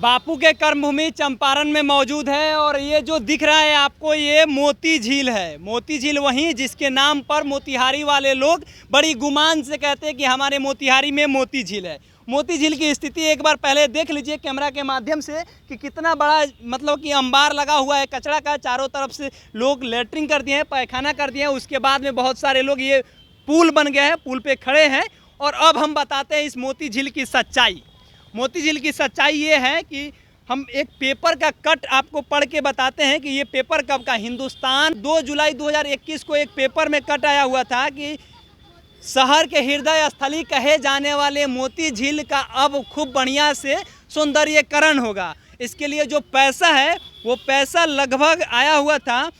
बापू के कर्मभूमि चंपारण में मौजूद है और ये जो दिख रहा है आपको, ये मोती झील है। मोती झील वहीं जिसके नाम पर मोतिहारी वाले लोग बड़ी गुमान से कहते हैं कि हमारे मोतिहारी में मोती झील है। मोती झील की स्थिति एक बार पहले देख लीजिए कैमरा के माध्यम से कि कितना बड़ा मतलब कि अंबार लगा हुआ है कचरा का। चारों तरफ से लोग लेटरिंग कर दिए हैं, पैखाना कर दिए हैं। उसके बाद में बहुत सारे लोग, ये पुल बन गया है, पुल पे खड़े हैं। और अब हम बताते हैं इस मोती झील की सच्चाई। मोती झील की सच्चाई ये है कि हम एक पेपर का कट आपको पढ़ के बताते हैं कि ये पेपर कब का। हिंदुस्तान 2 जुलाई 2021 को एक पेपर में कट आया हुआ था कि शहर के हृदय स्थली कहे जाने वाले मोती झील का अब खूब बढ़िया से सौंदर्यीकरण होगा। इसके लिए जो पैसा है वो पैसा लगभग आया हुआ था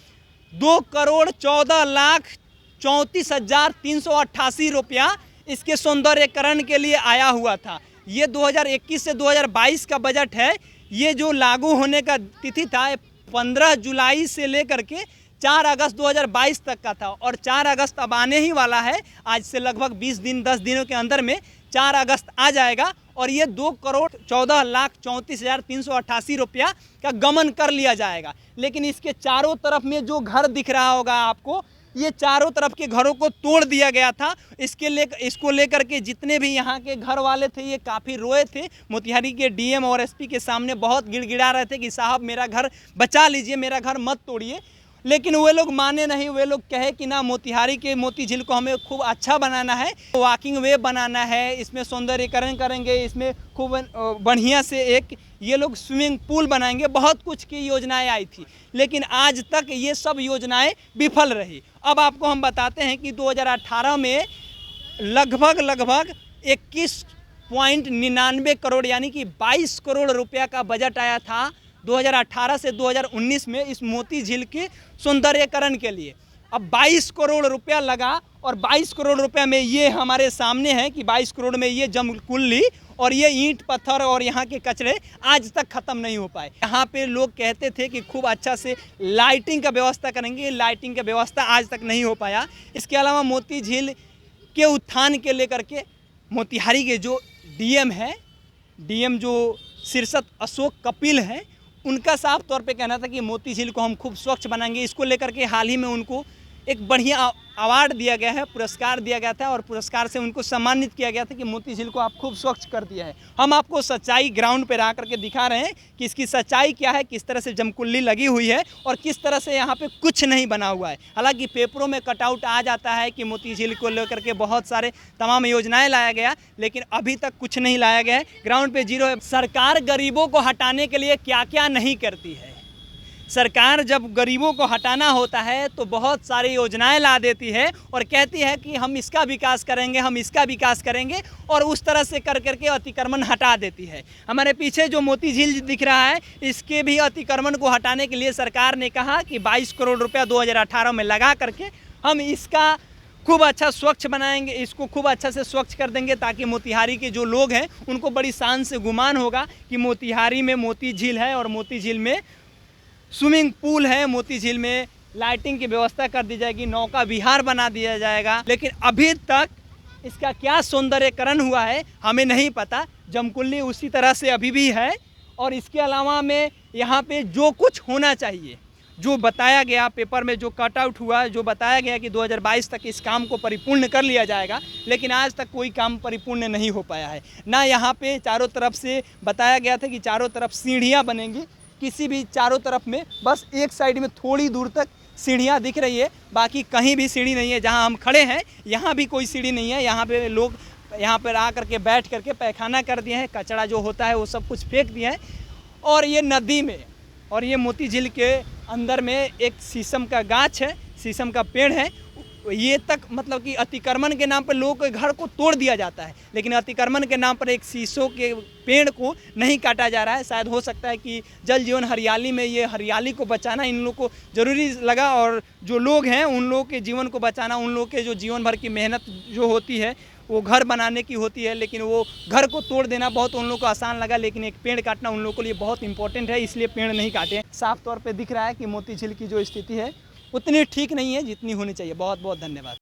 2,14,34,388 रुपया इसके सौंदर्यीकरण के लिए आया हुआ था। ये 2021 से 2022 का बजट है। ये जो लागू होने का तिथि था 15 जुलाई से लेकर के 4 अगस्त 2022 तक का था और 4 अगस्त अब आने ही वाला है। आज से लगभग 20 दिन 10 दिनों के अंदर में 4 अगस्त आ जाएगा और ये 2,14,34,388 रुपया का गमन कर लिया जाएगा। लेकिन इसके चारों तरफ में जो घर दिख रहा होगा आपको, ये चारों तरफ के घरों को तोड़ दिया गया था। इसको लेकर के जितने भी यहाँ के घर वाले थे ये काफ़ी रोए थे। मोतिहारी के डीएम और एसपी के सामने बहुत गिड़गिड़ा रहे थे कि साहब मेरा घर बचा लीजिए, मेरा घर मत तोड़िए। लेकिन वे लोग माने नहीं। वे लोग कहे कि ना, मोतिहारी के मोती झील को हमें खूब अच्छा बनाना है, वॉकिंग वे बनाना है, इसमें सौंदर्यीकरण करेंगे, इसमें खूब बढ़िया से एक ये लोग स्विमिंग पूल बनाएंगे। बहुत कुछ की योजनाएं आई थी लेकिन आज तक ये सब योजनाएं विफल रही। अब आपको हम बताते हैं कि 2018 में लगभग 21.99 करोड़ यानी कि 22 करोड़ रुपया का बजट आया था 2018 से 2019 में इस मोती झील के सौंदर्यीकरण के लिए। अब 22 करोड़ रुपया लगा और 22 करोड़ रुपया में ये हमारे सामने है कि 22 करोड़ में ये जमकुल्ली और ये ईंट पत्थर और यहाँ के कचरे आज तक ख़त्म नहीं हो पाए। यहाँ पे लोग कहते थे कि खूब अच्छा से लाइटिंग का व्यवस्था करेंगे, लाइटिंग का व्यवस्था आज तक नहीं हो पाया। इसके अलावा मोती झील के उत्थान के लेकर के मोतिहारी के जो डीएम जो शीर्षत अशोक कपिल हैं, उनका साफ तौर पे कहना था कि मोती झील को हम खूब स्वच्छ बनाएंगे। इसको लेकर के हाल ही में उनको एक बढ़िया अवार्ड दिया गया है, पुरस्कार दिया गया था और पुरस्कार से उनको सम्मानित किया गया था कि मोती झील को आप खूब स्वच्छ कर दिया है। हम आपको सच्चाई ग्राउंड पे ला करके दिखा रहे हैं कि इसकी सच्चाई क्या है, किस तरह से जमकुल्ली लगी हुई है और किस तरह से यहाँ पे कुछ नहीं बना हुआ है। हालांकि पेपरों में कटआउट आ जाता है कि मोती झील को लेकर के बहुत सारे तमाम योजनाएं लाया गया, लेकिन अभी तक कुछ नहीं लाया गया है। ग्राउंड पे जीरो है। सरकार गरीबों को हटाने के लिए क्या क्या नहीं करती है। सरकार जब गरीबों को हटाना होता है तो बहुत सारी योजनाएं ला देती है और कहती है कि हम इसका विकास करेंगे, हम इसका विकास करेंगे, और उस तरह से कर करके अतिक्रमण हटा देती है। हमारे पीछे जो मोती झील दिख रहा है, इसके भी अतिक्रमण को हटाने के लिए सरकार ने कहा कि 22 करोड़ रुपया 2018 में लगा करके हम इसका खूब अच्छा स्वच्छ बनाएंगे, इसको खूब अच्छा से स्वच्छ कर देंगे ताकि मोतिहारी के जो लोग हैं उनको बड़ी शान से गुमान होगा कि मोतिहारी में मोती झील है और मोती झील में स्विमिंग पूल है, मोती झील में लाइटिंग की व्यवस्था कर दी जाएगी, नौका विहार बना दिया जाएगा। लेकिन अभी तक इसका क्या सौंदर्यीकरण हुआ है हमें नहीं पता। जमकुल्ली उसी तरह से अभी भी है और इसके अलावा में यहाँ पे जो कुछ होना चाहिए, जो बताया गया पेपर में, जो कटआउट हुआ, जो बताया गया कि 2022 तक इस काम को परिपूर्ण कर लिया जाएगा, लेकिन आज तक कोई काम परिपूर्ण नहीं हो पाया है। ना यहाँ पे चारों तरफ से बताया गया था कि चारों तरफ सीढ़ियाँ बनेंगी, किसी भी चारों तरफ में बस एक साइड में थोड़ी दूर तक सीढ़ियाँ दिख रही है, बाकी कहीं भी सीढ़ी नहीं है। जहाँ हम खड़े हैं यहाँ भी कोई सीढ़ी नहीं है। यहाँ पे लोग यहाँ पर आ करके बैठ करके पैखाना कर दिए हैं, कचरा जो होता है वो सब कुछ फेंक दिए हैं। और ये नदी में और ये मोती झील के अंदर में एक शीशम का गाछ है, शीशम का पेड़ है। ये तक मतलब कि अतिक्रमण के नाम पर लोगों के घर को तोड़ दिया जाता है, लेकिन अतिक्रमण के नाम पर एक शीशों के पेड़ को नहीं काटा जा रहा है। शायद हो सकता है कि जल जीवन हरियाली में ये हरियाली को बचाना इन लोगों को ज़रूरी लगा और जो लोग हैं उन लोगों के जीवन को बचाना, उन लोगों के जो जीवन भर की मेहनत जो होती है वो घर बनाने की होती है, लेकिन वो घर को तोड़ देना बहुत उन लोगों को आसान लगा, लेकिन एक पेड़ काटना उन लोगों के लिए बहुत इंपॉर्टेंट है, इसलिए पेड़ नहीं काटे। साफ तौर पे दिख रहा है कि मोती झील की जो स्थिति है उतनी ठीक नहीं है जितनी होनी चाहिए। बहुत बहुत धन्यवाद।